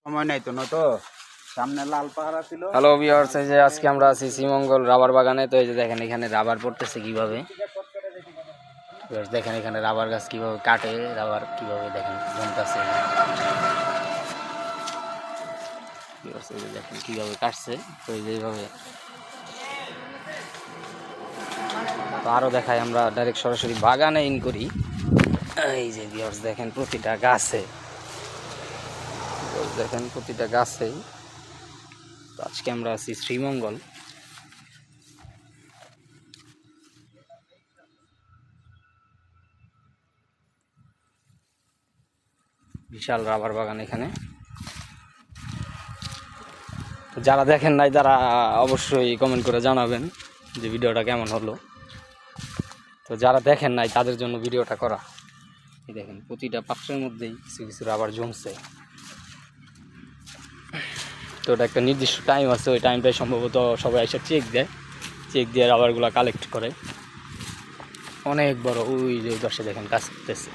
সময় নাই তো নতো সামনে লাল পাহাড় ছিল। হ্যালো ভিউয়ার্স, এই যে আজকে আমরা আছি শ্রীমঙ্গল রাবার বাগানে। তো এই যে দেখেন এখানে রাবার পড়তেছে কিভাবে। দেখেন এখানে রাবার গাছ কিভাবে কাটে, রাবার কিভাবে দেখেন জমতেছে। দেখেন কিভাবে কাটছে। তো এই যে এইভাবে তো আরো দেখাই, আমরা ডাইরেক্ট সরাসরি বাগানে ইন করি। এই যে ভিউয়ার্স দেখেন প্রতিটা গাছে, দেখেন প্রতিটা গাছেই। তো আজকে আমরা আছি শ্রীমঙ্গল। বিশাল রাবার বাগান এখানে। তো যারা দেখেন নাই তারা অবশ্যই কমেন্ট করে জানাবেন যে ভিডিওটা কেমন হলো। তো যারা দেখেন নাই তাদের জন্য ভিডিওটা করা। এই দেখেন প্রতিটা পাত্রের মধ্যেই কিছু কিছু রাবার জমছে। তো ওটা একটা নির্দিষ্ট টাইম আছে, ওই টাইমটাই সম্ভবত সবাই এসে চেক দিয়ে রাবারগুলো কালেক্ট করে। অনেক বড়, ওই যে পাশে দেখেন কাজ করতেছে।